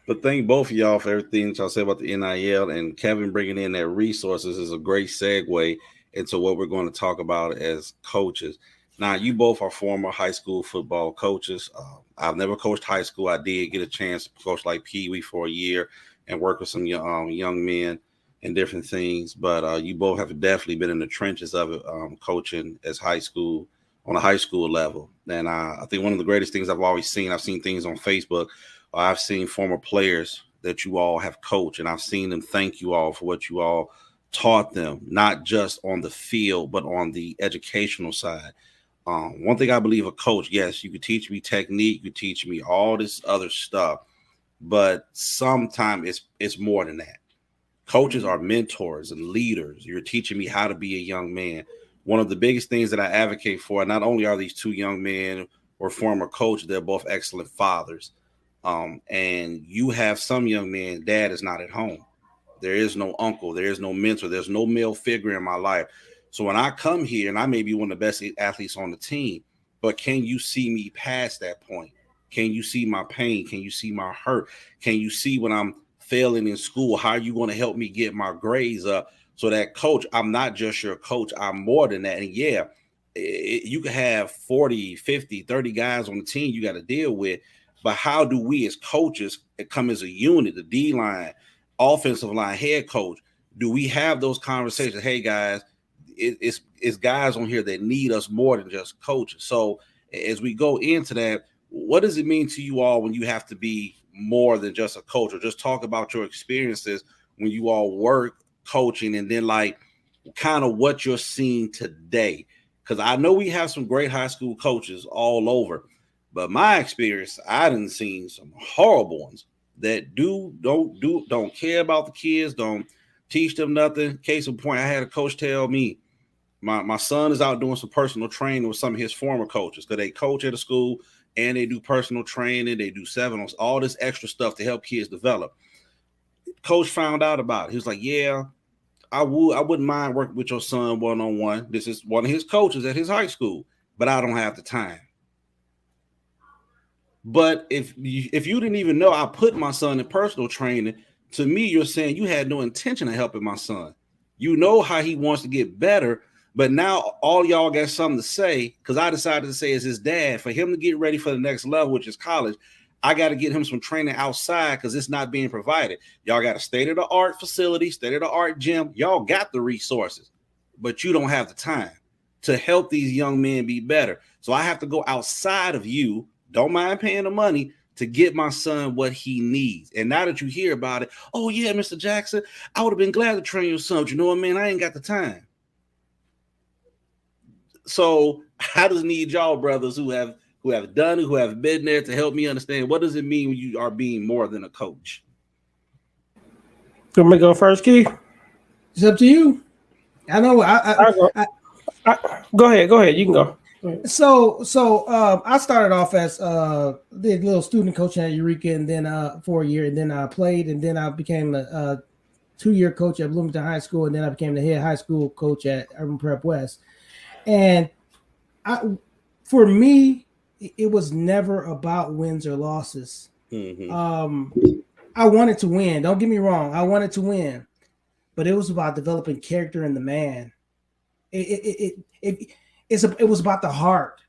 But thank both of y'all for everything that y'all said about the NIL, and Kevin bringing in that resources is a great segue into what we're going to talk about as coaches. Now, you both are former high school football coaches. I've never coached high school. I did get a chance to coach like Pee Wee for a year and work with some young men and different things. But you both have definitely been in the trenches of it, coaching as high school on a high school level. And I think one of the greatest things I've seen things on Facebook. I've seen former players that you all have coached, and I've seen them thank you all for what you all taught them, not just on the field, but on the educational side. One thing I believe a coach, yes, you could teach me technique, you could teach me all this other stuff, but sometimes it's more than that. Coaches are mentors and leaders. You're teaching me how to be a young man. One of the biggest things that I advocate for, not only are these two young men or former coaches, they're both excellent fathers. And you have some young men, dad is not at home. There is no uncle, there is no mentor, there's no male figure in my life. So when I come here, and I may be one of the best athletes on the team, but can you see me past that point? Can you see my pain? Can you see my hurt? Can you see when I'm failing in school? How are you going to help me get my grades up? So that coach, I'm not just your coach, I'm more than that. And yeah, you can have 40, 50, 30 guys on the team you got to deal with. But how do we as coaches come as a unit, the D line, offensive line, head coach? Do we have those conversations? Hey guys, it's guys on here that need us more than just coaches. So as we go into that, what does it mean to you all when you have to be more than just a coach, or just talk about your experiences when you all work coaching, and then like kind of what you're seeing today? Because I know we have some great high school coaches all over, but my experience, I done seen some horrible ones that don't care about the kids, don't teach them nothing. Case in point, I had a coach tell me my son is out doing some personal training with some of his former coaches, because they coach at a school and they do personal training, they do seven, all this extra stuff to help kids develop. Coach found out about it. He was like, "Yeah, I wouldn't mind working with your son one on one. This is one of his coaches at his high school, but I don't have the time." But if you didn't even know I put my son in personal training, to me, you're saying you had no intention of helping my son. You know how he wants to get better, but now all y'all got something to say, because I decided to say as his dad, for him to get ready for the next level, which is college, I got to get him some training outside because it's not being provided. Y'all got a state-of-the-art facility, state-of-the-art gym. Y'all got the resources, but you don't have the time to help these young men be better. So I have to go outside of you, don't mind paying the money, to get my son what he needs. And now that you hear about it, oh yeah, Mr. Jackson, I would have been glad to train your son. But you know what, man? I ain't got the time. So I just need y'all brothers who have done it, who have been there, to help me understand, what does it mean when you are being more than a coach? You want me to go first, Key? It's up to you. I know. Go ahead. Go ahead. You can go. I started off as did little student coaching at Eureka, and then for a year, and then I played, and then I became a 2-year coach at Bloomington High School, and then I became the head high school coach at Urban Prep West. And for me, it was never about wins or losses. Mm-hmm. I wanted to win. Don't get me wrong. I wanted to win, but it was about developing character in the man. It was about the heart,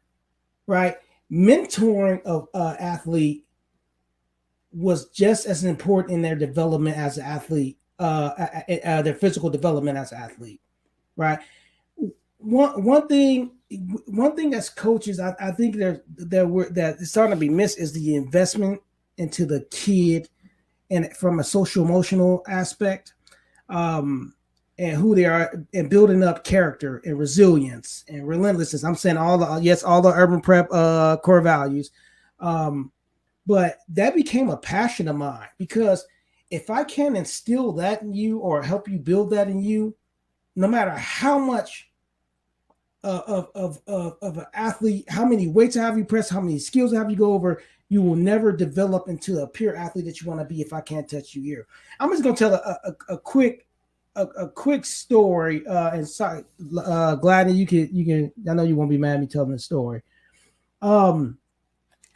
right? Mentoring of athlete was just as important in their development as an athlete, their physical development as an athlete, right? One thing as coaches, I think that is starting to be missed is the investment into the kid, and from a social emotional aspect, and who they are, and building up character and resilience and relentlessness. I'm saying all the urban prep core values, but that became a passion of mine, because if I can instill that in you or help you build that in you, no matter how much of an athlete, how many weights have you press, how many skills have you go over, you will never develop into a pure athlete that you want to be if I can't touch you here. I'm just going to tell a quick story. And sorry, Gladney, you can. I know you won't be mad at me telling the story.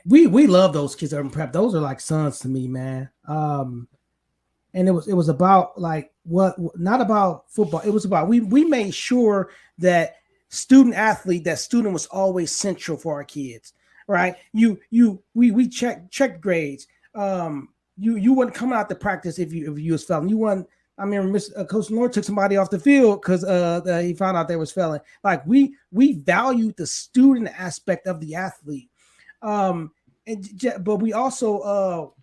we love those kids that are in prep. Those are like sons to me, man. And it was about like not about football. It was about we made sure that that student was always central for our kids, right? We check grades. You wouldn't come out to practice if you was failing. You wouldn't. I mean, Coach Lord took somebody off the field because he found out they was failing. Like we valued the student aspect of the athlete. But we also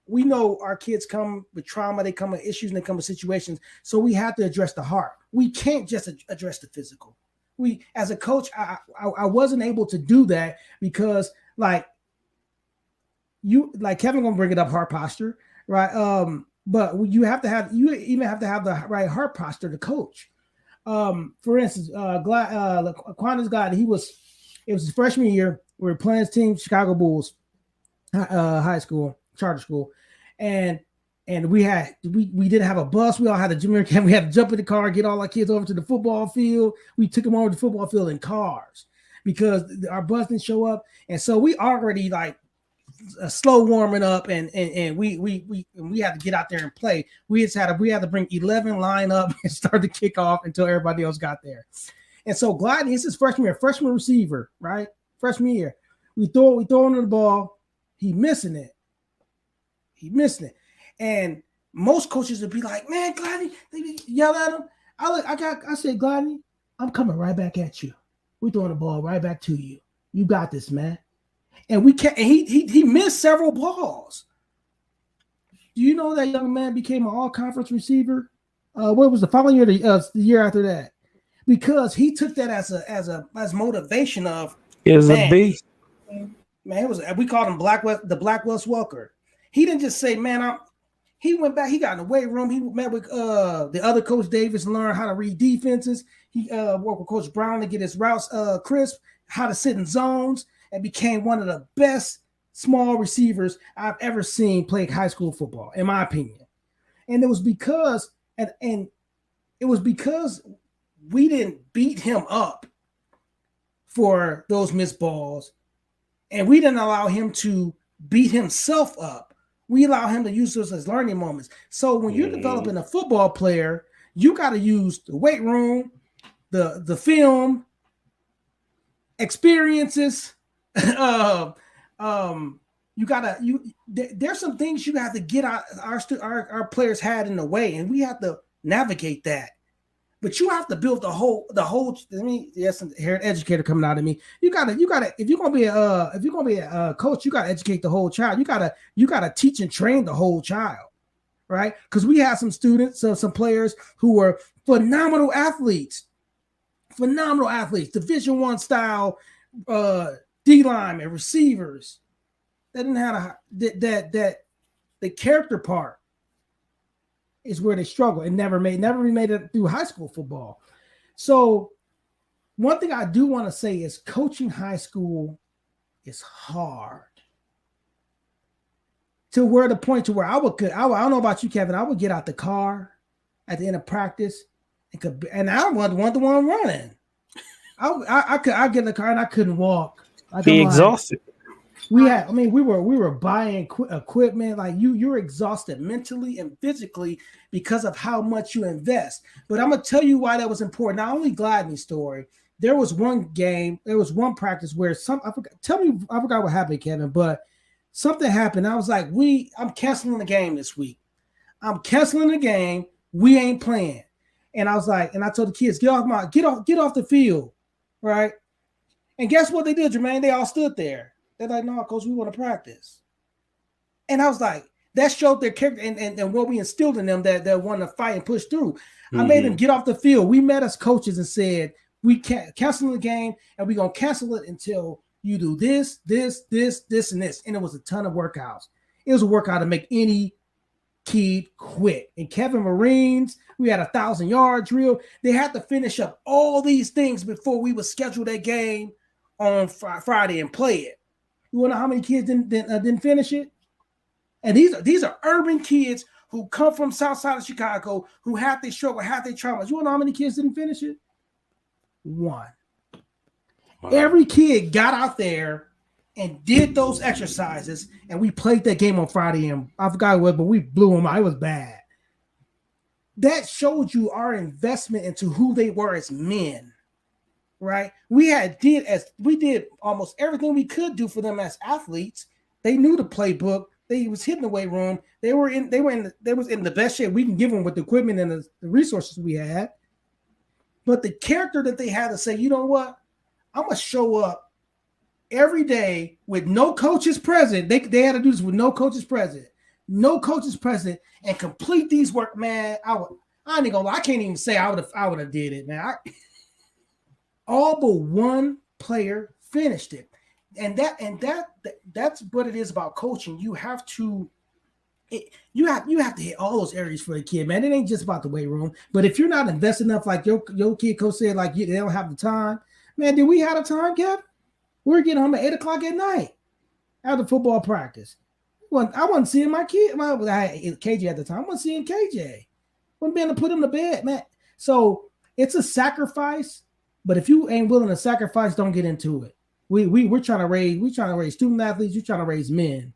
we know our kids come with trauma, they come with issues, and they come with situations. So we have to address the heart. We can't just address the physical. We, as a coach, I wasn't able to do that because like Kevin gonna bring it up, heart posture, right? But you even have to have the right heart posture to coach. For instance, Quanta's guy, it was his freshman year. We were playing his team, Chicago Bulls, high school, charter school, and we didn't have a bus. We all had a junior camp. We had to jump in the car, get all our kids over to the football field. We took them over to the football field in cars because our bus didn't show up, and so we already like slow warming up, and we had to get out there and play. We had to bring 11 line up and start the kickoff until everybody else got there. And so Gladney, this is freshman receiver, right? Freshman year, we throw him the ball, he missing it, and most coaches would be like, "Man, Gladney," they yell at him. I said, "Gladney, I'm coming right back at you. We're throwing the ball right back to you. You got this, man." And we can't. He missed several balls. Do you know that young man became an all-conference receiver? What was the following year? The year after that, because he took that as motivation of. Is a beast. Man, we called him the Blackwell Welker. He didn't just say, "Man, he went back. He got in the weight room. He met with the other Coach Davis and learned how to read defenses. He worked with Coach Brown to get his routes crisp, how to sit in zones, and became one of the best small receivers I've ever seen play high school football, in my opinion. And it was because we didn't beat him up for those missed balls, and we didn't allow him to beat himself up. We allow him to use those as learning moments. So when you're developing a football player, you got to use the weight room, the film, experiences. There's some things you have to get out. Our players had in the way, and we have to navigate that. But you have to build the whole. I mean, yes, here an educator coming out of me. You gotta. If you're gonna be a coach, you gotta educate the whole child. You gotta teach and train the whole child, right? Because we have some students, some players who were phenomenal athletes, Division I style, D linemen, receivers. That didn't have that the character part is where they struggle and never made it through high school football. So one thing I do want to say is coaching high school is hard. To where the point to where I don't know about you, Kevin, I would get out the car at the end of practice and I wasn't the one running. I get in the car and I couldn't walk. Be exhausted. We were buying equipment. Like you're exhausted mentally and physically because of how much you invest. But I'm gonna tell you why that was important. Not only Gladney's story. There was one practice where I forgot what happened, Kevin, but something happened. I was like, I'm canceling the game this week. I'm canceling the game. We ain't playing. And I was like, and I told the kids, get off the field, right? And guess what they did, Jermaine? They all stood there. They're like, no, coach, we want to practice. And I was like, that showed their character and what we instilled in them that want to fight and push through. Mm-hmm. I made them get off the field. We met as coaches and said, we can't cancel the game, and we're going to cancel it until you do this, and this. And it was a ton of workouts. It was a workout to make any kid quit. And Kevin Marines, we had 1,000-yard drill. They had to finish up all these things before we would schedule that game on Friday and play it. You want to know how many kids didn't finish it? And these are urban kids who come from South Side of Chicago who had their struggle, had their traumas. You want to know how many kids didn't finish it? One. Wow. Every kid got out there and did those exercises, and we played that game on Friday, and I forgot what, but we blew them out. It was bad. That showed you our investment into who they were as men, right? We did almost everything we could do for them as athletes. They knew the playbook. They was hitting the weight room. They was in the best shape we can give them with the equipment and the resources we had. But the character that they had to say, you know what, I'm gonna show up every day with no coaches present. They had to do this with no coaches present. And complete these work, man. I ain't gonna lie, I can't even say I would have did it, man. All but one player finished it. And that's what it is about coaching. You have to hit all those areas for the kid, man. It ain't just about the weight room. But if you're not investing enough, like your kid coach said, like they don't have the time, man. Did we have the time, Kev? We were getting home at 8:00 at night after football practice. I wasn't seeing my kid. I had KJ at the time. I wasn't seeing KJ. Wasn't being able to put him to bed, man. So it's a sacrifice. But if you ain't willing to sacrifice, don't get into it. We're trying to raise student athletes. We're trying to raise men,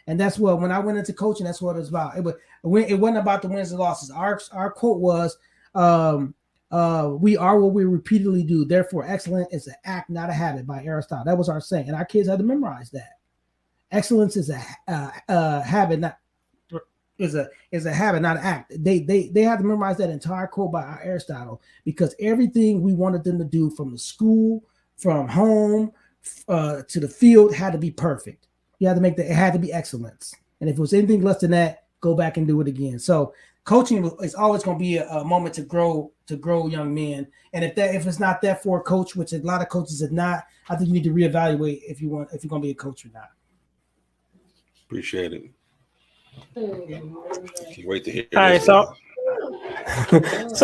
and that's what when I went into coaching, that's what it was about. It wasn't about the wins and losses. Our quote was, "We are what we repeatedly do. Therefore, excellence is an act, not a habit." By Aristotle. That was our saying, and our kids had to memorize that. Excellence is a habit, not is a habit, not an act. They had to memorize that entire quote by Aristotle because everything we wanted them to do from the school, from home, to the field had to be perfect. You had to it had to be excellence. And if it was anything less than that, go back and do it again. So coaching is always going to be a moment to grow young men. And if it's not that for a coach, which a lot of coaches are not, I think you need to reevaluate if you're going to be a coach or not. Appreciate it. Can't wait to hear. All right, so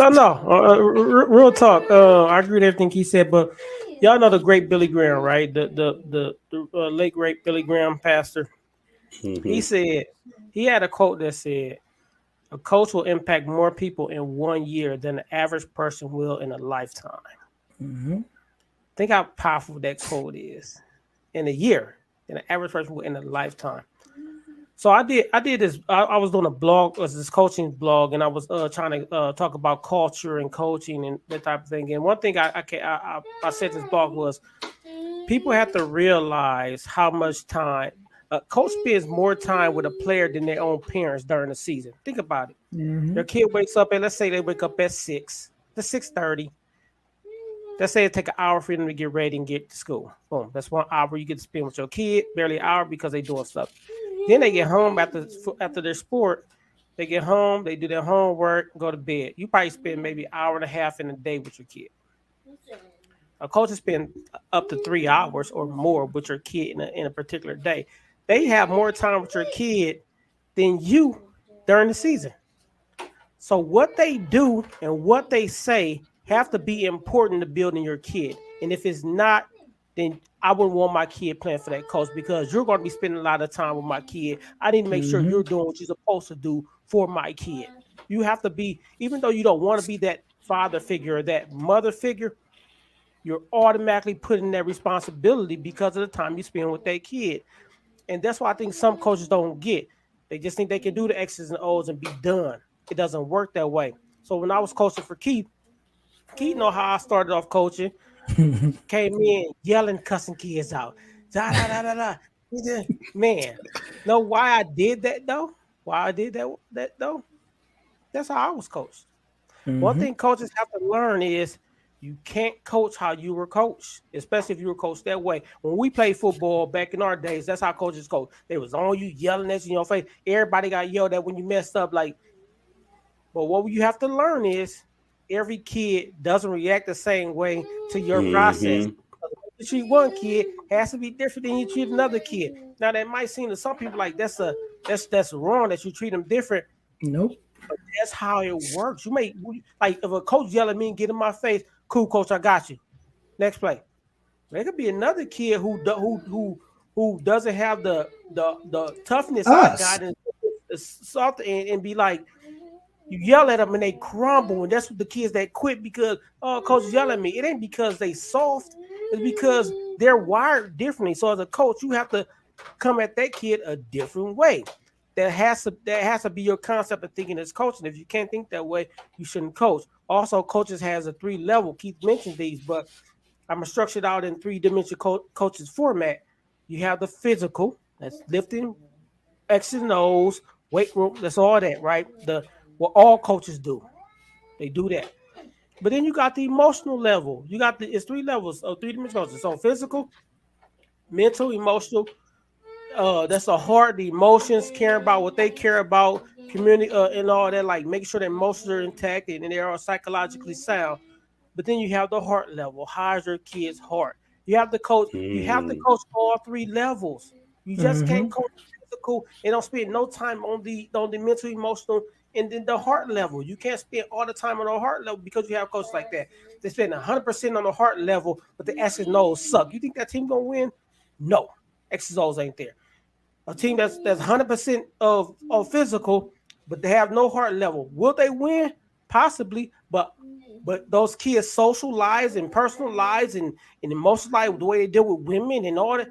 no, real talk. I agree with everything he said, but y'all know the great Billy Graham, right? The late great Billy Graham pastor. Mm-hmm. He said he had a quote that said, "A coach will impact more people in 1 year than the average person will in a lifetime." Mm-hmm. Think how powerful that quote is. In a year, than the average person will in a lifetime. So I did this. I was doing a blog, this coaching blog, and I was trying to talk about culture and coaching and that type of thing. And one thing I said this blog was, people have to realize how much time a coach spends more time with a player than their own parents during the season. Think about it. Mm-hmm. Your kid wakes up let's say they wake up at 6 to 6:30. Let's say it take an hour for them to get ready and get to school. Boom. That's 1 hour you get to spend with your kid, barely an hour because they doing stuff. Then they get home after their sport. They get home, they do their homework, go to bed. You probably spend maybe an hour and a half in a day with your kid. A coach will spend up to 3 hours or more with your kid in a particular day. They have more time with your kid than you during the season. So what they do and what they say have to be important to building your kid. And if it's not, then I wouldn't want my kid playing for that coach because you're going to be spending a lot of time with my kid. I need to make sure you're doing what you're supposed to do for my kid. You have to be, even though you don't want to be that father figure or that mother figure, you're automatically putting that responsibility because of the time you spend with that kid. And that's why I think some coaches don't get. They just think they can do the X's and O's and be done. It doesn't work that way. So when I was coaching for Keith know how I started off coaching. Came in yelling, cussing kids out. Da, da, da, da, da. Man, know why I did that though? Why I did that though? That's how I was coached. Mm-hmm. One thing coaches have to learn is you can't coach how you were coached, especially if you were coached that way. When we played football back in our days, that's how coaches coach. They was on you, yelling at you in your face. Everybody got yelled at when you messed up. But what you have to learn is every kid doesn't react the same way to your process. You treat one kid has to be different than you treat another kid. Now that might seem to some people like that's wrong that you treat them different. Nope. But that's how it works. You may like if a coach yell at me and get in my face, cool coach, I got you. Next play. There could be another kid who doesn't have the toughness I got and soft and be like. You yell at them and they crumble, and that's what the kids that quit because coach yell at me. It ain't because they soft. It's because they're wired differently. So as a coach, you have to come at that kid a different way. That has to be your concept of thinking as coaching. If you can't think that way, you shouldn't coach. Also, coaches has a 3 level. Keith mentioned these, but I'm structured out in 3-dimensional coaches format. You have the physical, that's lifting, X's and O's, weight room, that's all that, right? What all coaches do. They do that. But then you got the emotional level. It's 3 levels of 3-dimensional coaches. So physical, mental, emotional. That's the heart, the emotions, caring about what they care about, community, and all that, like making sure their emotions are intact and they are psychologically sound. But then you have the heart level. How's your kid's heart? You have to coach. You have to coach all 3 levels. You just can't coach physical and don't spend no time on the mental, emotional, and then the heart level. You can't spend all the time on the heart level because you have coaches like that. They spend 100% on the heart level, but the X's and O's suck. You think that team gonna win? No, X's and O's ain't there. A team that's 100% of physical, but they have no heart level. Will they win? Possibly, but those kids' social lives and personal lives and emotional life, the way they deal with women and all that,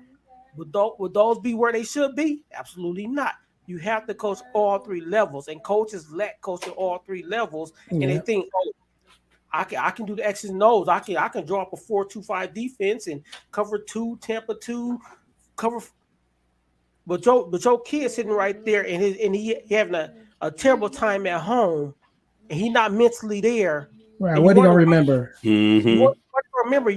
would those be where they should be? Absolutely not. You have to coach all 3 levels, and coaches lack coaching all 3 levels, and they think, oh, I can do the X's and O's. I can draw up a 4-2-5 defense and cover 2, Tampa 2, cover. But your kid sitting right there and he having a terrible time at home, and he not mentally there. Right. What are you gonna remember? You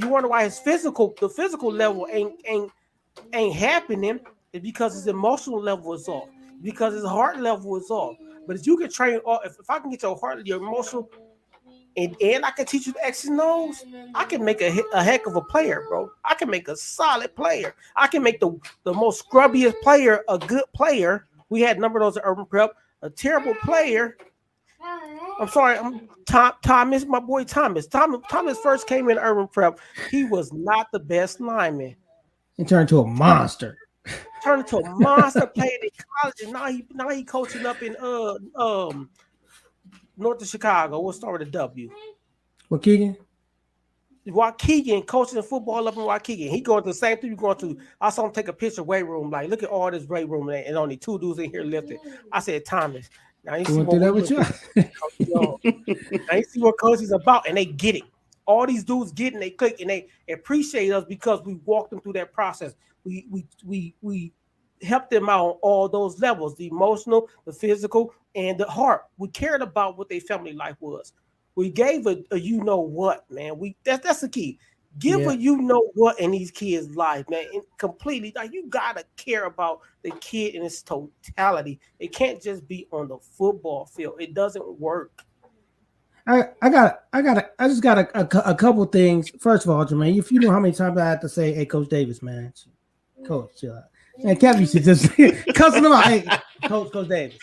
wonder why the physical level ain't happening. It's because his emotional level is off. Because his heart level is off. But if you can train, if I can get your heart, your emotional, and I can teach you the X's and O's, I can make a heck of a player, bro. I can make a solid player. I can make the most scrubbiest player a good player. We had a number of those at Urban Prep. A terrible player. I'm sorry, Thomas, my boy Thomas. Thomas first came in Urban Prep. He was not the best lineman. He turned into a monster. Played in college, and now he coaching up in north of Chicago. We'll start with a W. Waukegan coaching football up in Waukegan. He going to the same thing you're going to. I saw him take a picture of weight room. Like, look at all this weight room and only 2 dudes in here lifting. I said, Thomas, now you see what coach is about, and they get it. All these dudes get it, and they click, and they appreciate us because we walked them through that process. We helped them out on all those levels: the emotional, the physical, and the heart. We cared about what their family life was. We gave a you know what, man. That's the key. Give a you know what in these kids' life, man. And completely, like, you gotta care about the kid in its totality. It can't just be on the football field. It doesn't work. I just got a couple things. First of all, Jermaine, if you know how many times I have to say, "Hey, Coach Davis, man, Coach, chill out." And Kevin should just cussing him out. Hey, Coach Davis.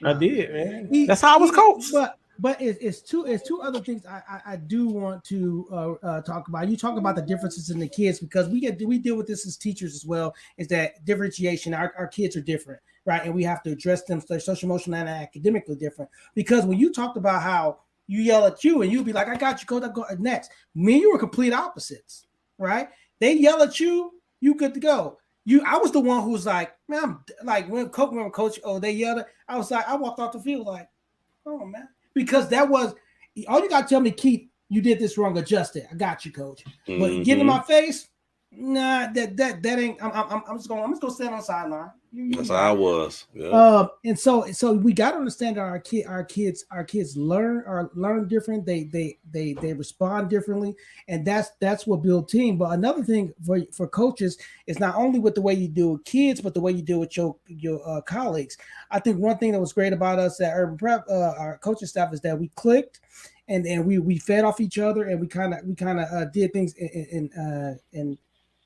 I did, man. That's how I was coached. But it's two other things I do want to talk about. You talk about the differences in the kids, because we deal with this as teachers as well. Is that differentiation? Our kids are different, right? And we have to address them. So social, emotional, and academically different. Because when you talked about how you yell at you and you'd be like, "I got you, Coach. I'll go next." Me and you were complete opposites, right? They yell at you, you good to go. I was the one who was like, man, I'm like, when Coach, they yelled at, I was like, I walked off the field like, oh man, because that was all you got to tell me, Keith, you did this wrong, adjust it. I got you, Coach. But get in my face, nah, that ain't. I'm just gonna stand on the sideline. That's how I was. Yeah. And so we got to understand that our kids learn different. They respond differently, and that's what builds team. But another thing for coaches is not only with the way you deal with kids, but the way you deal with your colleagues. I think one thing that was great about us at Urban Prep, our coaching staff, is that we clicked, and we fed off each other, and we kind of did things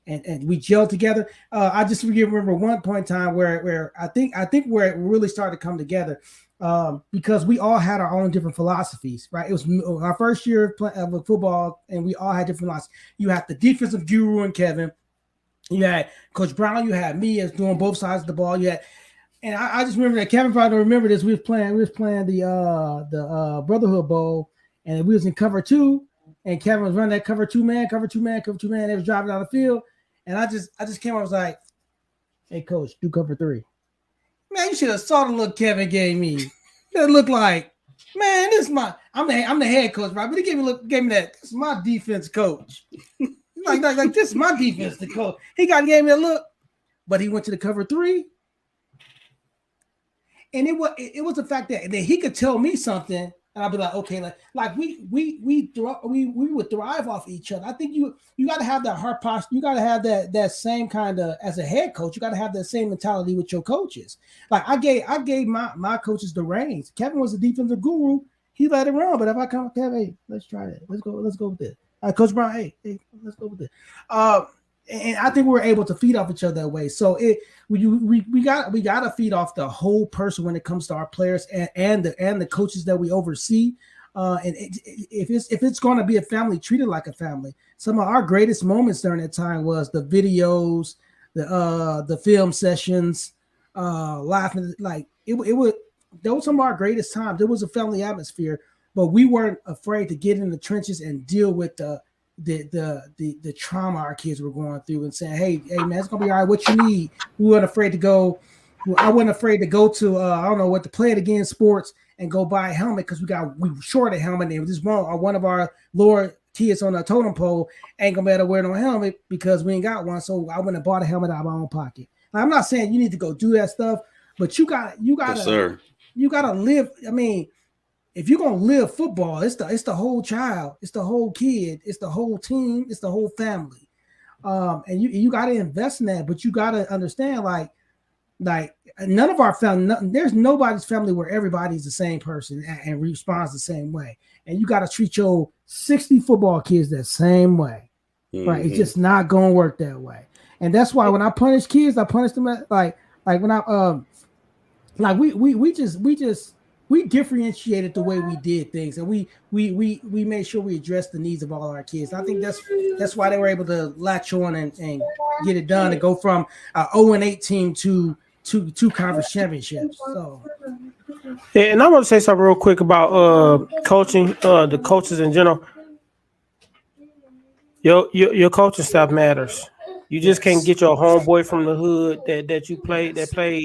and we gelled together. I just remember one point in time where I think where it really started to come together, because we all had our own different philosophies, right? It was our first year of football, and we all had different philosophies. You had the defensive guru and Kevin. You had Coach Brown. You had me as doing both sides of the ball. You had, and I just remember that Kevin probably don't remember this. We was playing the Brotherhood Bowl, and we was in cover 2. and Kevin was running that cover two man. They was driving down the field, and I just came. I was like, "Hey, coach, do cover 3." Man, you should have saw the look Kevin gave me. It looked like, man, this is I'm the head coach, right? But he gave me that. This is my defense coach. like this is my defense coach. He gave me a look, but he went to the cover 3. And it was the fact that he could tell me something, and I'd be like, okay, like we would thrive off each other. I think you got to have that heart posture. You got to have that same kind of, as a head coach, you got to have that same mentality with your coaches. Like I gave my coaches the reins. Kevin was the defensive guru. He let it run. But if I come, Kevin, hey, let's try that. Let's go with this. Coach Brown, hey, let's go with this. And I think we were able to feed off each other that way. So we got to feed off the whole person when it comes to our players and the coaches that we oversee. And if it's going to be a family, treat it like a family. Some of our greatest moments during that time was the videos, the film sessions, laughing. Like it was. Those were some of our greatest times. There was a family atmosphere, but we weren't afraid to get in the trenches and deal with the trauma our kids were going through and saying, hey man, it's gonna be all right. What you need? We weren't afraid to go. I wasn't afraid to go to I don't know what, to play it again sports and go buy a helmet because we were short a helmet. And this one of our lower kids on the totem pole ain't gonna be able to wear no helmet because we ain't got one. So I went and bought a helmet out of my own pocket. Now, I'm not saying you need to go do that stuff, but you gotta live. I mean, if you're gonna live football, it's the whole child, it's the whole kid, it's the whole team, it's the whole family. And you got to invest in that, but you got to understand, like none of our family, there's nobody's family where everybody's the same person and responds the same way. And you got to treat your 60 football kids that same way, right? It's just not gonna work that way. And that's why when I punish kids, I punish them like when I we differentiated the way we did things, and we made sure we addressed the needs of all our kids. I think that's why they were able to latch on and get it done and go from 0-8 team to two conference championships. So, yeah, and I want to say something real quick about coaching, the coaches in general. Your coaching staff matters. You just can't get your homeboy from the hood that played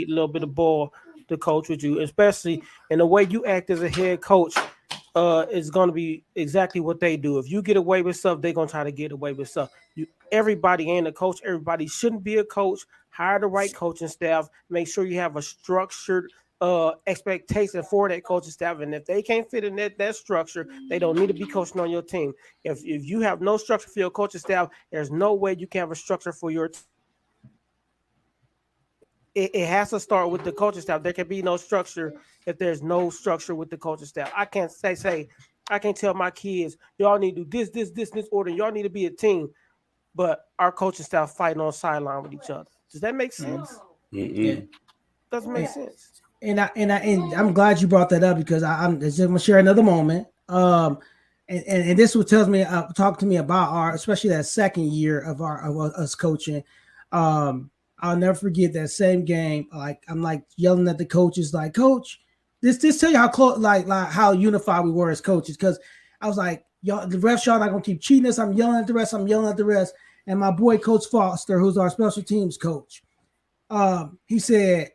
a little bit of ball to coach with you, especially in the way you act as a head coach. Is going to be exactly what they do. If you get away with stuff, they're going to try to get away with stuff. Everybody ain't a coach. Everybody shouldn't be a coach. Hire the right coaching staff. Make sure you have a structured expectation for that coaching staff. And if they can't fit in that structure, they don't need to be coaching on your team. If you have no structure for your coaching staff, there's no way you can have a structure for your team. It has to start with the coaching staff. There can be no structure if there's no structure with the coaching staff. I can't say I can't tell my kids, y'all need to do this order. Y'all need to be a team. But our coaching staff fighting on the sideline with each other. Does that make sense? Yeah. Doesn't make sense. And I'm glad you brought that up because I'm just gonna share another moment. And this what tells me talk to me about especially that second year of us coaching. I'll never forget that same game. Like I'm like yelling at the coaches, like, Coach, this tell you how close, like how unified we were as coaches. Because I was like, y'all, the refs, y'all not gonna keep cheating us. I'm yelling at the rest. And my boy, Coach Foster, who's our special teams coach, he said,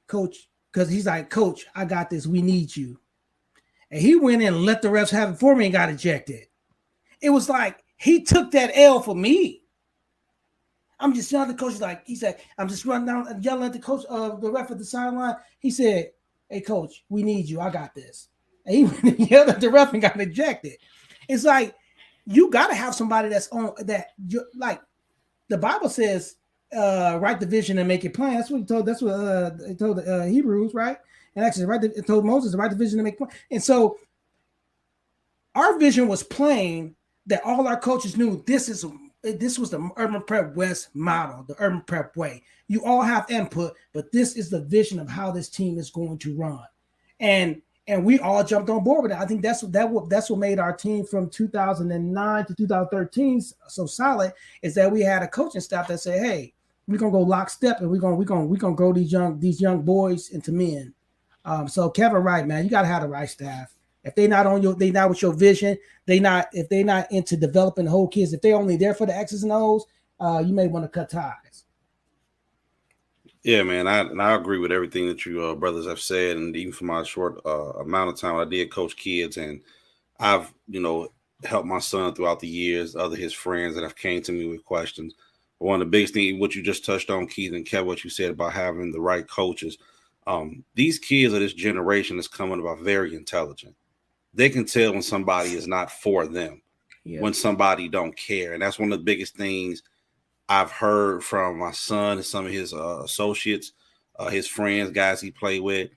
Coach, because he's like, Coach, I got this. We need you. And he went in and let the refs have it for me and got ejected. It was like he took that L for me. I'm just yelling at the coach. He said, I'm just running down and yelling at the coach, the ref at the sideline. He said, hey, Coach, we need you. I got this. And he went and yelled at the ref and got ejected. It's like you got to have somebody that's on that. Like the Bible says, write the vision and make it plain. That's what he told. That's what he told the Hebrews, right? And actually, it told Moses to write the vision and make it plain. And so our vision was plain that all our coaches knew this was the Urban Prep West model, the Urban Prep way. You all have input, but this is the vision of how this team is going to run. And we all jumped on board with it. I think that's what made our team from 2009 to 2013 so solid, is that we had a coaching staff that said, hey, we're gonna go lockstep and we're gonna grow these young boys into men. So Kevin, right, man, you gotta have the right staff. If they not with your vision, if they not into developing the whole kids, if they only there for the X's and O's, you may want to cut ties. Yeah, man, I agree with everything that you brothers have said, and even for my short amount of time, I did coach kids, and I've helped my son throughout the years, other his friends that have came to me with questions. But one of the biggest things, what you just touched on, Keith and Kev, what you said about having the right coaches. These kids of this generation is coming about very intelligent. They can tell when somebody is not for them, when somebody don't care, and that's one of the biggest things I've heard from my son and some of his associates, his friends, guys he played with.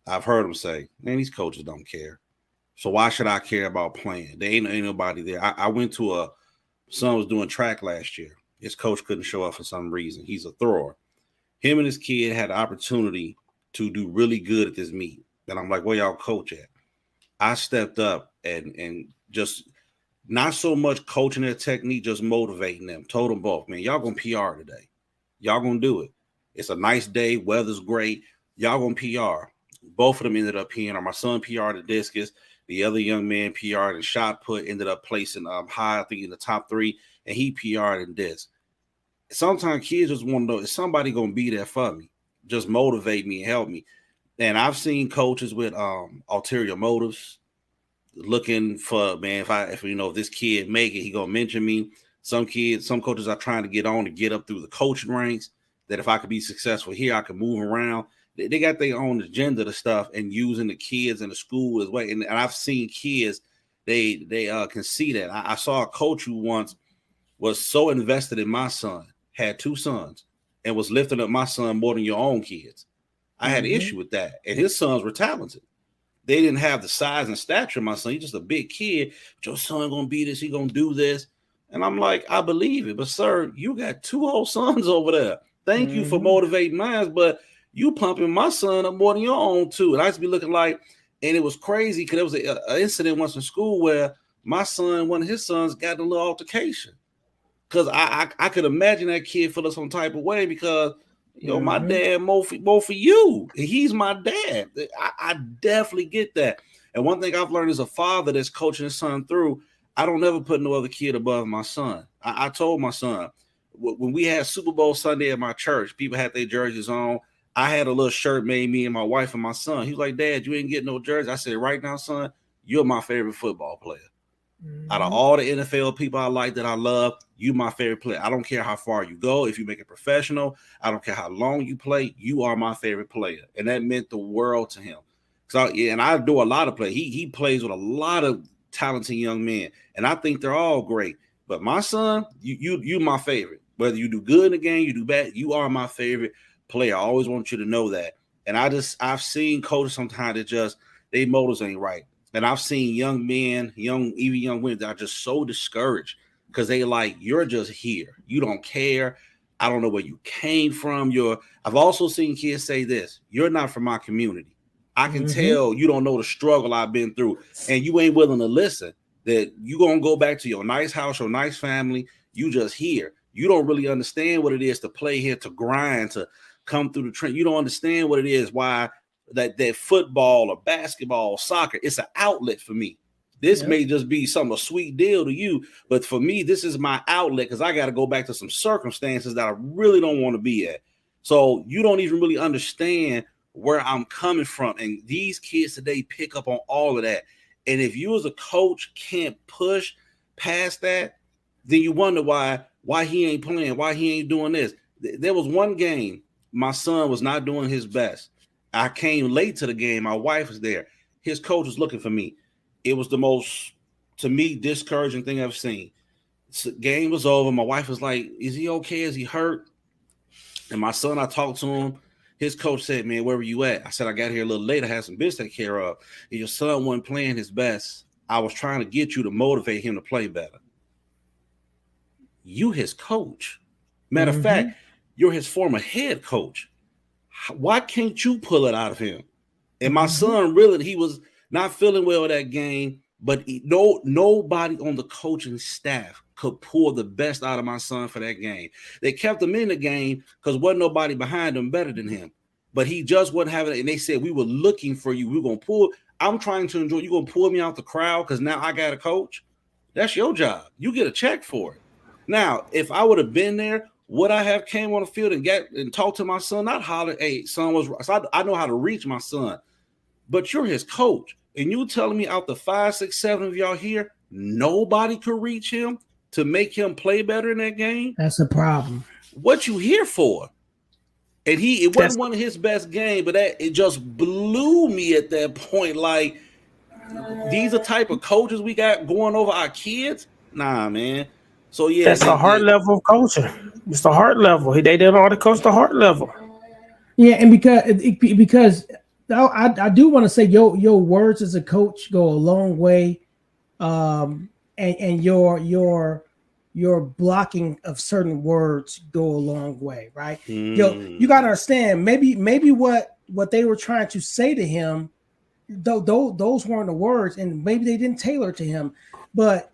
I've heard them say, man, these coaches don't care. So why should I care about playing? There ain't nobody there. I went to son was doing track last year. His coach couldn't show up for some reason. He's a thrower. Him and his kid had the opportunity to do really good at this meet. And I'm like, where y'all coach at? I stepped up and just not so much coaching their technique, just motivating them. Told them both, man, y'all going to PR today. Y'all going to do it. It's a nice day. Weather's great. Y'all going to PR. Both of them ended up PRing. My son PR'd the discus. The other young man PR'd and shot put, ended up placing high, I think, in the top 3, and he PR'd in disc. Sometimes kids just want to know, is somebody going to be there for me? Just motivate me and help me. And I've seen coaches with ulterior motives, looking for, man, if this kid make it, he gonna mention me. Some coaches are trying to get up through the coaching ranks, that if I could be successful here, I could move around. They got their own agenda to stuff and using the kids in the school as well. And I've seen kids, they can see that. I saw a coach who once was so invested in my son, had 2 sons, and was lifting up my son more than your own kids. I had an issue with that. And his sons were talented. They didn't have the size and stature of my son. He's just a big kid. But your son going to be this. He going to do this. And I'm like, I believe it. But, sir, you got 2 whole sons over there. Thank you for motivating mine. But you pumping my son up more than your own, too. And I used to be looking like, and it was crazy because there was an incident once in school where my son, one of his sons, got in a little altercation. Because I could imagine that kid feeling some type of way because – my dad more for you. He's my dad. I definitely get that. And one thing I've learned as a father that's coaching his son through, I don't ever put no other kid above my son. I told my son, when we had Super Bowl Sunday at my church, people had their jerseys on. I had a little shirt made, me and my wife and my son. He was like, Dad, you ain't getting no jersey. I said, right now, son, you're my favorite football player. Out of all the NFL people I like that I love, you my favorite player. I don't care how far you go. If you make it professional, I don't care how long you play. You are my favorite player. And that meant the world to him. So, and I do a lot of play. He plays with a lot of talented young men. And I think they're all great. But my son, you my favorite. Whether you do good in the game, you do bad, you are my favorite player. I always want you to know that. And I've seen coaches sometimes that just, their motives ain't right. And I've seen young men, even young women that are just so discouraged because they like, you're just here. You don't care. I don't know where you came from. I've also seen kids say this, you're not from my community. I can tell you don't know the struggle I've been through, and you ain't willing to listen, that you're going to go back to your nice house, your nice family. You just here. You don't really understand what it is to play here, to grind, to come through the train. You don't understand what it is, why that football or basketball, soccer, it's an outlet for me. This may just be a sweet deal to you, but for me, this is my outlet because I got to go back to some circumstances that I really don't want to be at. So you don't even really understand where I'm coming from. And these kids today pick up on all of that. And if you as a coach can't push past that, then you wonder why he ain't playing, why he ain't doing this. There was one game, my son was not doing his best. I came late to the game. My wife was there. His coach was looking for me. It was the most, to me, discouraging thing I've seen. So game was over. My wife was like, is he okay? Is he hurt? And my son, I talked to him. His coach said, man, where were you at? I said, I got here a little late. I had some business to take care of. And your son wasn't playing his best. I was trying to get you to motivate him to play better. You his coach. Matter of fact, you're his former head coach. Why can't you pull it out of him? And my son really, he was not feeling well that game, but nobody on the coaching staff could pull the best out of my son for that game. They kept him in the game because wasn't nobody behind him better than him. But he just wasn't having it. And they said, we were looking for you. We were going to pull. I'm trying to enjoy. You gonna pull me out the crowd because now I got a coach? That's your job. You get a check for it. Now, if I would have been there, would I have came on the field and talked to my son? Not holler, hey, son was. So I know how to reach my son, but you're his coach, and you telling me out the 5, 6, 7 of y'all here, nobody could reach him to make him play better in that game? That's a problem. What you here for? And it wasn't one of his best games, but it just blew me at that point. Like, these are type of coaches we got going over our kids? Nah, man. So yeah, that's the heart level of coaching. It's the heart level. They didn't know how to coach the heart level. Yeah, and because I do want to say your words as a coach go a long way, and your blocking of certain words go a long way, right? You got to understand, maybe what they were trying to say to him, those weren't the words, and maybe they didn't tailor to him, but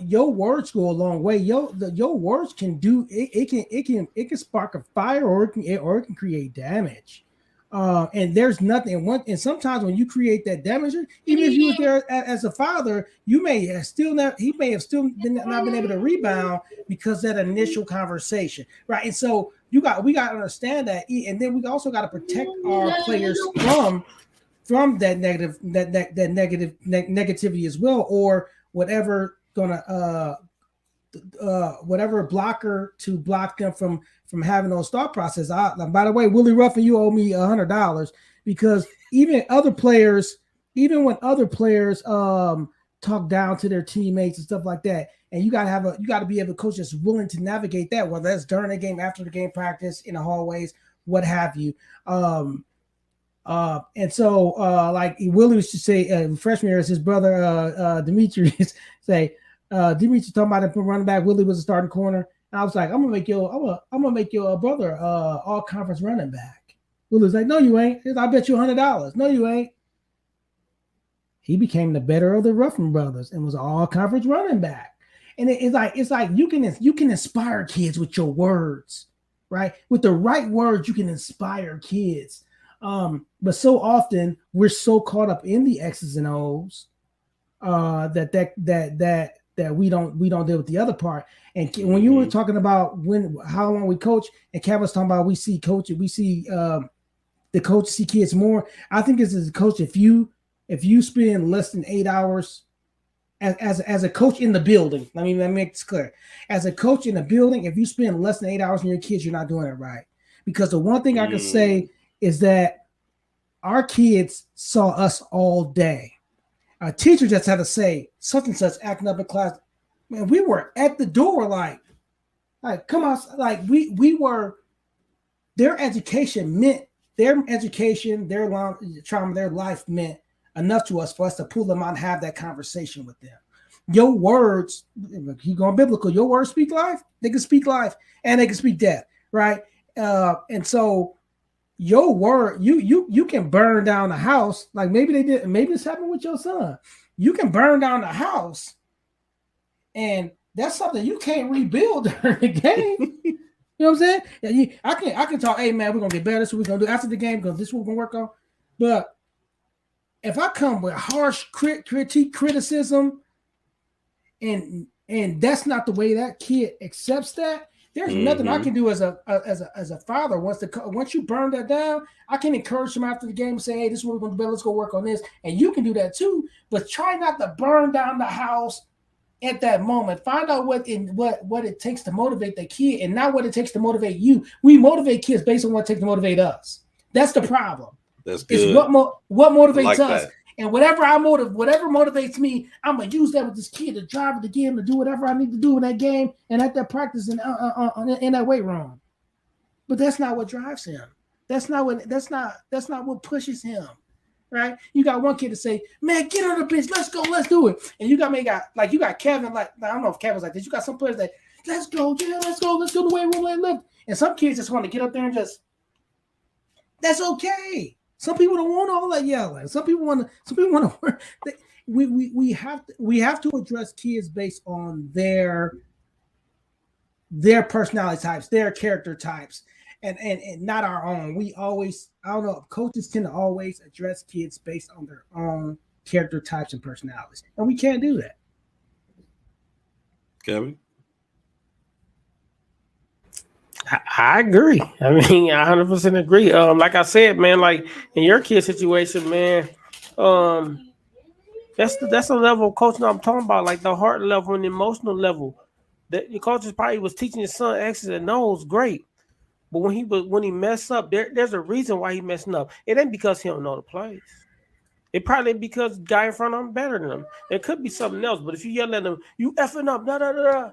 your words go a long way. Your words can do it can spark a fire, or it can create damage. And there's nothing. And sometimes when you create that damage, even if you was there as a father, he may have still not been able to rebound because of that initial conversation, right? And so we got to understand that, and then we also got to protect our players from that negativity as well, or whatever whatever blocker to block them from having those thought process. By the way, Willie Ruffin, you owe me $100, because even when other players talk down to their teammates and stuff like that, and you got to be able to coach that's willing to navigate that, whether that's during the game, after the game practice, in the hallways, what have you. And so like Willie used to say, freshman year, as his brother Demetrius say, Demetrius talking about him running back. Willie was a starting corner. And I was like, I'm gonna make your brother all conference running back. Willie was like, no, you ain't. I bet you $100. No, you ain't. He became the better of the Ruffin brothers and was an all conference running back. And it's like you can inspire kids with your words, right? With the right words, you can inspire kids. But so often we're so caught up in the X's and O's that we don't deal with the other part. And when you were talking about how long we coach, and Kev was talking about we see the coach see kids more. I think as a coach, if you spend less than 8 hours as a coach in the building, let me make this clear. As a coach in the building, if you spend less than 8 hours on your kids, you're not doing it right. Because the one thing I can say is that our kids saw us all day. Our teacher just had to say such and such acting up in class. Man, we were at the door like come on, like we were. Their education, their trauma, their life meant enough to us for us to pull them out and have that conversation with them. Your words, he going biblical. Your words speak life. They can speak life and they can speak death, right? And so your word, you can burn down the house. Like maybe they did. Maybe this happened with your son. You can burn down the house, and that's something you can't rebuild during the game. You know what I'm saying? I can talk. Hey man, we're gonna get better. This is what we're gonna do after the game. Because this is what we're gonna work on. But if I come with harsh criticism, and that's not the way that kid accepts that, there's nothing I can do as a father. Once you burn that down, I can encourage them after the game and say, hey, this is what we're gonna do. Let's go work on this. And you can do that too. But try not to burn down the house at that moment. Find out what it takes to motivate the kid, and not what it takes to motivate you. We motivate kids based on what it takes to motivate us. That's the problem. That's good. It's what motivates like us. That. And whatever motivates me, I'm gonna use that with this kid to drive the game, to do whatever I need to do in that game and at that practice and in that weight room. But that's not what drives him. That's not what pushes him. Right? You got one kid to say, "Man, get on the bench. Let's go. Let's do it." And you got Kevin. Like I don't know if Kevin's like this. You got some players that, "Let's go, yeah, let's go to the weight room, let's lift." And some kids just want to get up there and just. That's okay. Some people don't want all that yelling. Some people want to work. We have to address kids based on their personality types, their character types, and not our own. We always, I don't know, coaches tend to always address kids based on their own character types and personalities, and we can't do that. Kevin? I agree. I mean, I 100% agree. Like I said, man, like in your kid situation, man, that's the level of coaching I'm talking about, like the heart level and emotional level. That your coach probably was teaching his son X's and O's, great. But when he messed up, there's a reason why he messing up. It ain't because he don't know the plays. It probably because the guy in front of him better than him. It could be something else. But if you yell at him, you effing up, da da da.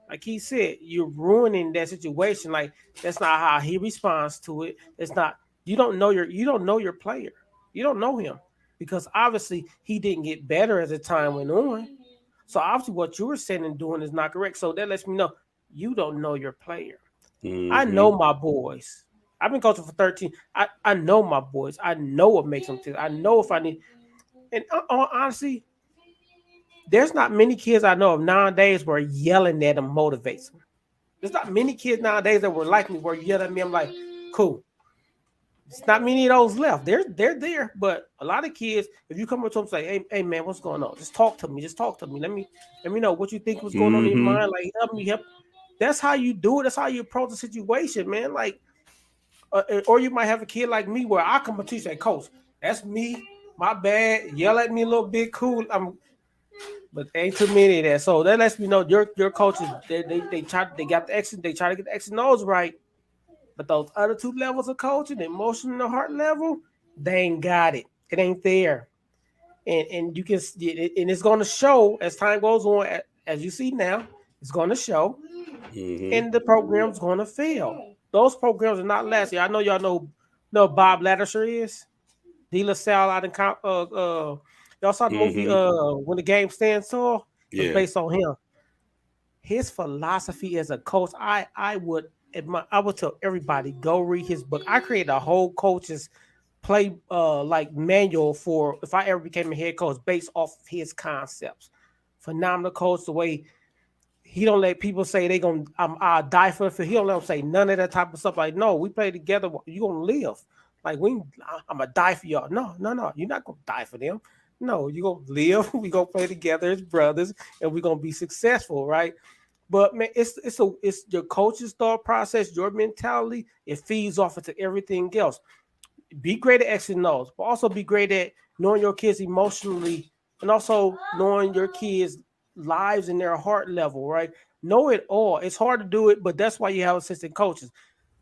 Like he said, you're ruining that situation. Like that's not how he responds to it. It's not. You don't know your player. You don't know him because obviously he didn't get better as the time went on. So obviously what you were saying and doing is not correct. So that lets me know you don't know your player. Mm-hmm. I know my boys. I've been coaching for 13. I know my boys. I know what makes them tick. I know if I need. And honestly, there's not many kids I know of nowadays where yelling at them motivates them. There's not many kids nowadays that were like me where you yell at me. I'm like, cool. It's not many of those left. They're there, but a lot of kids, if you come up to them and say, hey man, what's going on? Just talk to me. Let me know what you think was going on in your mind. Like help me. That's how you do it. That's how you approach the situation, man. Like, or you might have a kid like me where I come up to you and say, Coach, that's me. My bad. Yell at me a little bit. Cool. But ain't too many of that. So that lets me know your coaches they got the X. They try to get the X and O's right. But those other two levels of coaching, the emotional and the heart level, they ain't got it. It ain't there. And you can and it's going to show as time goes on. As you see now, it's going to show. Mm-hmm. And the program's going to fail. Those programs are not lasting. I know y'all know Bob Lattiser is. De La Salle out in y'all saw the movie When the Game Stands Tall. It was based on him. His philosophy as a coach, I would tell everybody go read his book. I created a whole coach's play like manual for if I ever became a head coach based off of his concepts. Phenomenal coach, the way he don't let people say they gonna I'll die for it. He don't let them say none of that type of stuff. Like, no, we play together. You gonna live. Like I'm gonna die for y'all. No, you're not gonna die for them. No, you're gonna live. We gonna play together as brothers, and we're gonna be successful, right? But man, it's your coach's thought process, your mentality. It feeds off into everything else. Be great at X and O's, but also be great at knowing your kids emotionally, and also knowing your kids' lives and their heart level, right? Know it all. It's hard to do it, but that's why you have assistant coaches.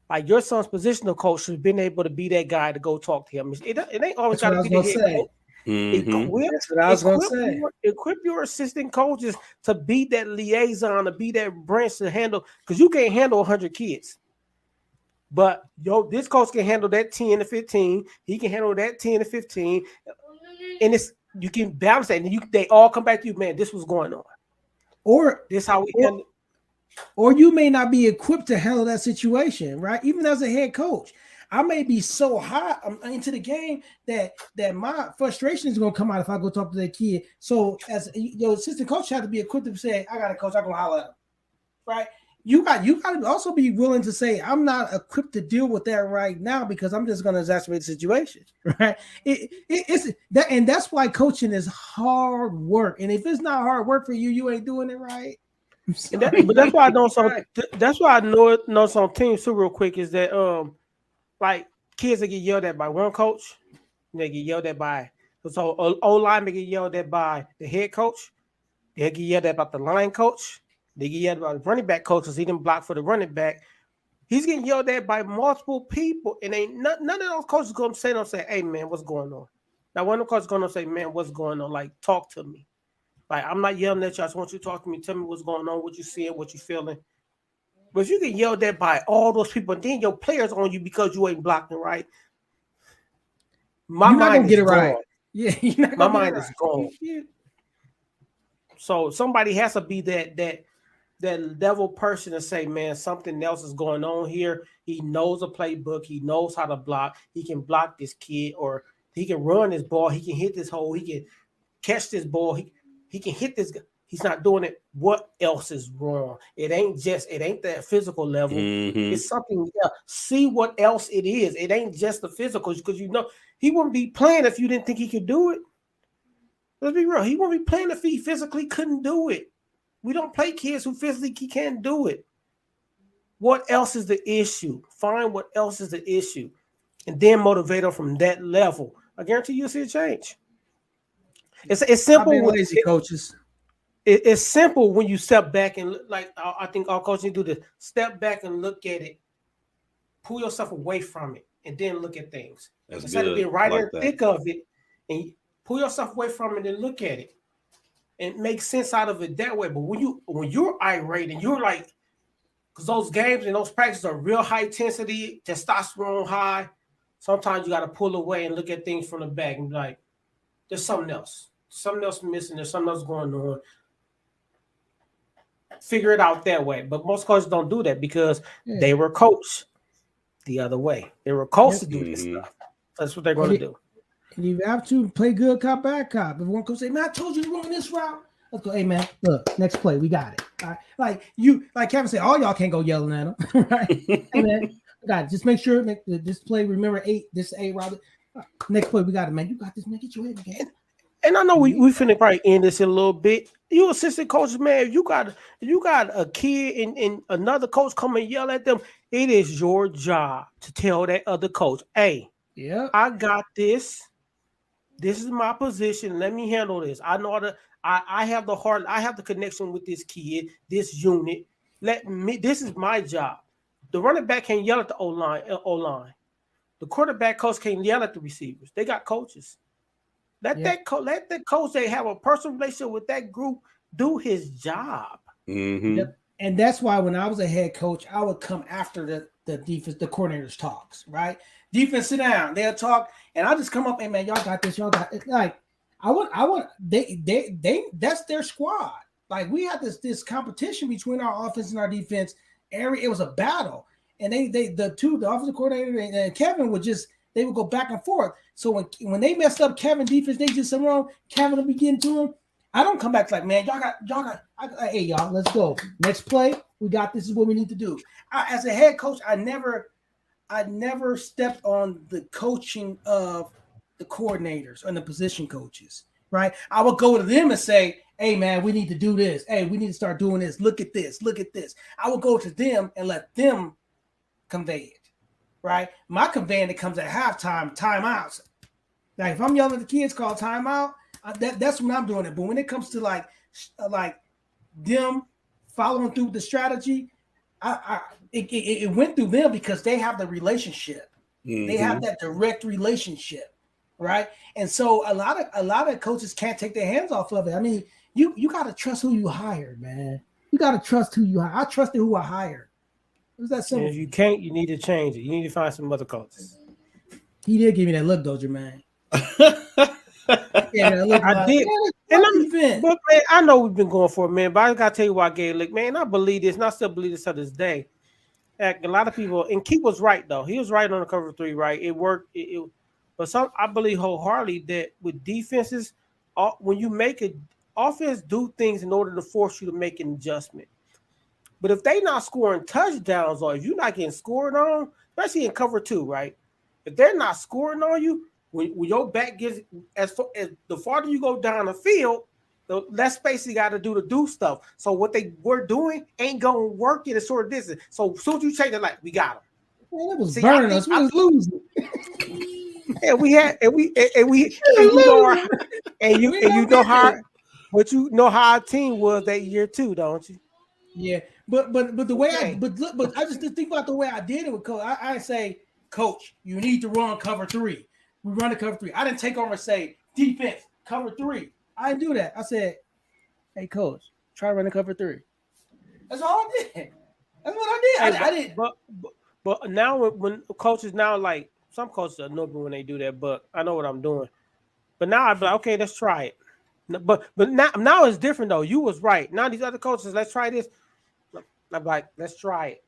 Like your son's positional coach should have been able to be that guy to go talk to him. It ain't always got to be the head coach. That's what I was going to say. Equip your assistant coaches to be that liaison, to be that branch to handle, because you can't handle 100 kids. But this coach can handle that 10 to 15. He can handle that 10 to 15. And you can balance that. And they all come back to you, man, this was going on. Or this how we handle. Or you may not be equipped to handle that situation, right? Even as a head coach, I may be so hot into the game that my frustration is going to come out if I go talk to that kid. So as your assistant coach has to be equipped to say, I got a coach, I'm going to holler at him, right? You got to also be willing to say, I'm not equipped to deal with that right now because I'm just going to exacerbate the situation, right? It's that, and that's why coaching is hard work. And if it's not hard work for you, you ain't doing it right. But that's why I know some. That's why I know some teams too. Real quick is that like kids that get yelled at by one coach, they get yelled at by O-line may get yelled at by the head coach. They get yelled at by the line coach. They get yelled at by the running back coach because he didn't block for the running back. He's getting yelled at by multiple people, and ain't none of those coaches going to say, "Hey man, what's going on?" Now one of the coaches going to say, "Man, what's going on? Like talk to me." Like, I'm not yelling at you. I just want you to talk to me. Tell me what's going on, what you seeing, what you feeling. But if you get yelled at by all those people, and then your players on you because you ain't blocking right, my mind is gone. Right. Yeah, my mind is gone. Yeah. So somebody has to be that level person to say, man, something else is going on here. He knows a playbook. He knows how to block. He can block this kid, or he can run this ball. He can hit this hole. He can catch this ball. He can hit this guy. He's not doing it. What else is wrong? It ain't that physical level. Mm-hmm. It's something else. See what else it is. It ain't just the physical, because he wouldn't be playing if you didn't think he could do it. Let's be real. He won't be playing if he physically couldn't do it. We don't play kids who physically can't do it. What else is the issue? Find what else is the issue, and then motivate them from that level. I guarantee you'll see a change. It's simple. Lazy coaches. It's simple when you step back and look, like I think all coaches need to do this. Step back and look at it. Pull yourself away from it, and then look at things. That's Instead good. of being right like in the thick of it, and pull yourself away from it and look at it, and make sense out of it that way. But when you're irate and you're like, because those games and those practices are real high intensity, testosterone high. Sometimes you got to pull away and look at things from the back and be like, there's something else missing. There's something else going on. Figure it out that way. But most coaches don't do that because they were coached the other way. They were coached to do this stuff. That's what they're going to do. And you have to play good cop, bad cop. If one coach say, man, I told you to run this route. Let's go. Hey, man, look, next play, we got it. All right. Like Kevin said, all y'all can't go yelling at him. Right? Hey, man, we got it. Just make sure this play, remember 8, this 8 route. Next play, we got it, man. You got this, man. Get your head again. And I know we finna probably end this in a little bit. You assistant coaches, man, if you got a kid and another coach come and yell at them, it is your job to tell that other coach, hey, I got this. This is my position. Let me handle this. I know I have the heart. I have the connection with this kid, this unit. This is my job. The running back can't yell at the O-line. The quarterback coach can't yell at the receivers. They got coaches. Let that coach they have a personal relationship with that group do his job. Mm-hmm. Yep. And that's why when I was a head coach, I would come after the defense, the coordinators talks, right? Defense, sit down. They'll talk, and I just come up, hey man, y'all got this, y'all got it. Like I want they that's their squad. Like we had this competition between our offense and our defense. It was a battle, and the offensive coordinator and Kevin they would go back and forth. So when they messed up Kevin defense, they did something wrong. Kevin will begin to him. I don't come back like, man, y'all got. Hey y'all, let's go. Next play, we got this. Is what we need to do. As a head coach, I never stepped on the coaching of the coordinators and the position coaches. Right? I would go to them and say, hey man, we need to do this. Hey, we need to start doing this. Look at this. Look at this. I would go to them and let them convey it. Right? My conveying it comes at halftime, timeouts. Like if I'm yelling at the kids, call timeout. That's when I'm doing it. But when it comes to like them following through the strategy, it went through them because they have the relationship. Mm-hmm. They have that direct relationship, right? And so a lot of coaches can't take their hands off of it. I mean, you got to trust who you hired, man. You got to trust who you hired. I trusted who I hired. It was that simple. And if you can't, you need to change it. You need to find some other coaches. He did give me that look, though, Jermaine. Yeah, look, I did. But man, I know we've been going for a minute, but I gotta tell you why I gave look, man. I believe this, and I still believe this to this day. Like, a lot of people, and Keith was right though. He was right on the cover 3, right? It worked. But I believe wholeheartedly that with defenses, when you make an offense do things in order to force you to make an adjustment. But if they're not scoring touchdowns, or if you're not getting scored on, especially in cover 2, right? If they're not scoring on you, when your back gets as the farther you go down the field, the less space you got to do stuff. So what they were doing ain't gonna work in a short distance. So as soon as you change it, like we got them. Man, it was burning us. We was losing. And we had and you know how our team was that year too, don't you? Yeah, but the way I just think about the way I did it with Coach. I say, Coach, you need to run cover 3. We run the cover 3. I didn't take over and say, defense, cover 3. I didn't do that. I said, hey, Coach, try running cover 3. That's all I did. That's what I did. I did. But now when coaches now, like, some coaches are no good when they do that, but I know what I'm doing. But now I'd be like, okay, let's try it. But now it's different, though. You was right. Now these other coaches, let's try this. I'm like, let's try it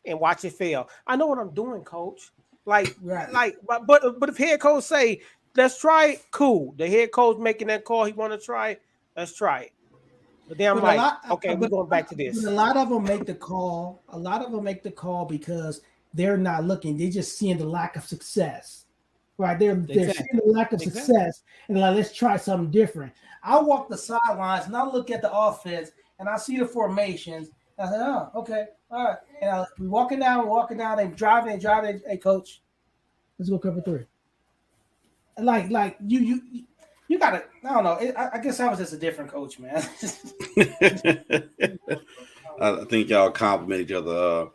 and watch it fail. I know what I'm doing, Coach. But if head coach say, let's try it, cool. The head coach making that call, he want to try it, let's try it. But then I'm we're going back to this. A lot of them make the call. A lot of them make the call because they're not looking. They're just seeing the lack of success. Right, they're seeing the lack of success and like, let's try something different. I walk the sidelines and I look at the offense and I see the formations. And I said, oh, okay, all right. And we're walking down, they driving. Hey, coach, let's go cover 3. Like you gotta. I don't know. I guess I was just a different coach, man. I think y'all compliment each other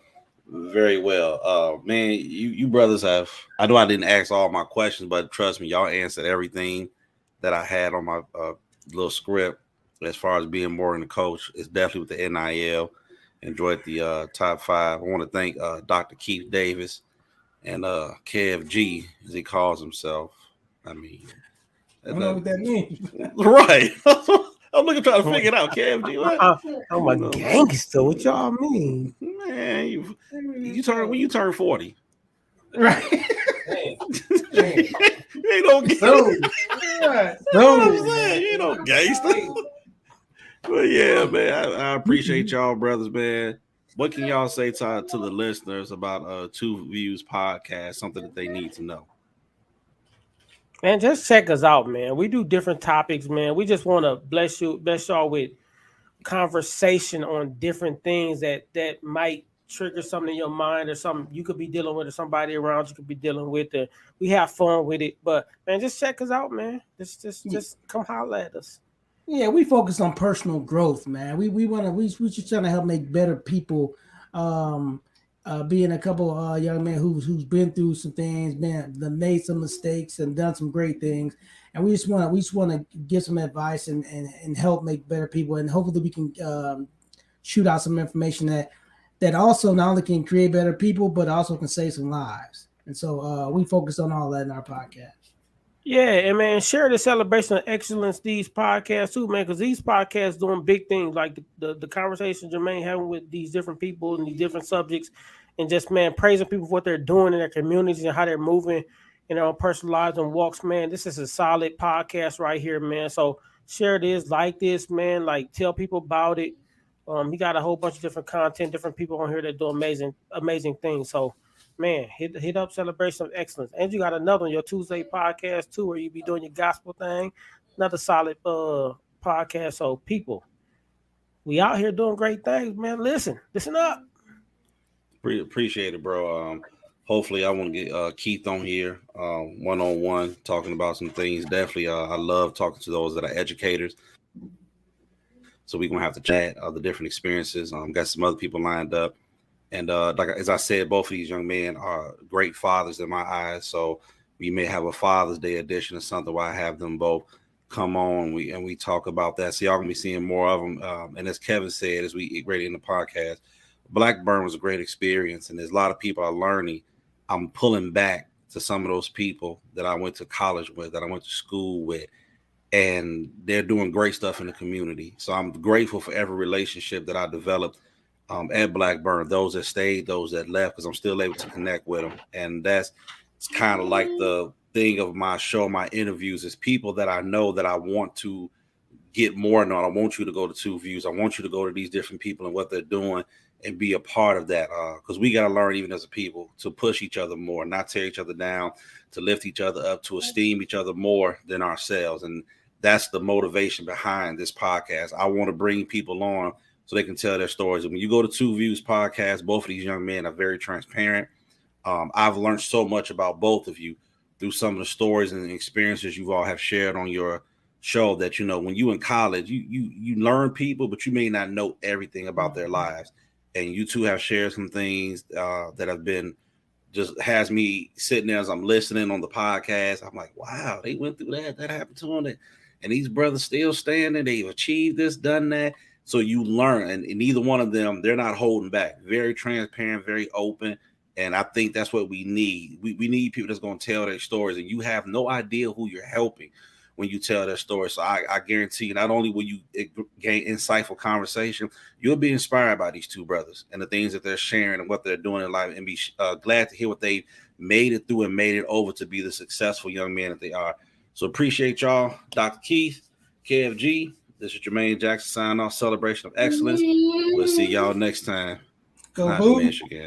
very well. Man, you brothers have. I know I didn't ask all my questions, but trust me, y'all answered everything that I had on my little script as far as being more than a coach. It's definitely with the NIL. Enjoyed the top 5. I want to thank Dr. Keith Davis and Kev G, as he calls himself. I mean, I don't know what that means. Right. I'm looking trying to figure it out. Kev G, what? I'm a gangster. What y'all mean? Man, you turn when you turn 40. Right. You don't get you know, gangster. But yeah, man, I appreciate y'all, brothers, man. What can y'all say to the listeners about TuVues podcast? Something that they need to know. Man, just check us out, man. We do different topics, man. We just want to bless y'all with conversation on different things that might trigger something in your mind or something you could be dealing with or somebody around you could be dealing with. And we have fun with it. But man, just check us out, man. Just come holler at us. Yeah, we focus on personal growth, man. We just trying to help make better people. Being a couple young men who's been through some things, made some mistakes and done some great things, and we just want to give some advice and help make better people, and hopefully we can shoot out some information that also not only can create better people but also can save some lives. And so we focus on all that in our podcast. Yeah, and man, share the celebration of excellence, these podcasts too, man, because these podcasts doing big things like the conversation Jermaine having with these different people and these different subjects, and just, man, praising people for what they're doing in their communities and how they're moving in their own personal lives and walks, man. This is a solid podcast right here, man. So share this, like this, man, like tell people about it. He got a whole bunch of different content, different people on here that do amazing things. So man, hit up Celebration of Excellence. And you got another on your Tuesday podcast too, where you be doing your gospel thing. Another solid podcast. So people, we out here doing great things, man. Listen up. Appreciate it, bro. Hopefully I want to get Keith on here one-on-one, talking about some things. Definitely, I love talking to those that are educators. So we're going to have to chat the different experiences. Got some other people lined up. And like as I said, both of these young men are great fathers in my eyes. So we may have a Father's Day edition or something where I have them both come on and we talk about that. So y'all gonna be seeing more of them. And as Kevin said, as we get ready in the podcast, Blackburn was a great experience, and there's a lot of people are learning. I'm pulling back to some of those people that I went to college with, that I went to school with, and they're doing great stuff in the community. So I'm grateful for every relationship that I developed at Blackburn, those that stayed, those that left, because I'm still able to connect with them. And it's kind of like the thing of my show, my interviews, is people that I know that I want to get more on. I want you to go to TuVues. I want you to go to these different people and what they're doing and be a part of that, because we got to learn, even as a people, to push each other more, not tear each other down, to lift each other up, to esteem each other more than ourselves. And that's the motivation behind this podcast. I want to bring people on so they can tell their stories. And when you go to TuVues podcast, both of these young men are very transparent. I've learned so much about both of you through some of the stories and experiences you all have shared on your show, that, you know, when you in college, you learn people, but you may not know everything about their lives. And you two have shared some things that have been, just has me sitting there as I'm listening on the podcast. I'm like, wow, they went through that happened to them. And these brothers still standing. They've achieved this, done that. So you learn, and neither one of them, they're not holding back. Very transparent, very open. And I think that's what we need. We need people that's going to tell their stories, and you have no idea who you're helping when you tell their story. So I guarantee you, not only will you gain insightful conversation, you'll be inspired by these two brothers and the things that they're sharing and what they're doing in life, and be glad to hear what they made it through and made it over to be the successful young men that they are. So appreciate y'all. Dr. Keith, Kev G, this is Jermaine Jackson signing off. Celebration of Excellence. We'll see y'all next time. Go Boo. Michigan.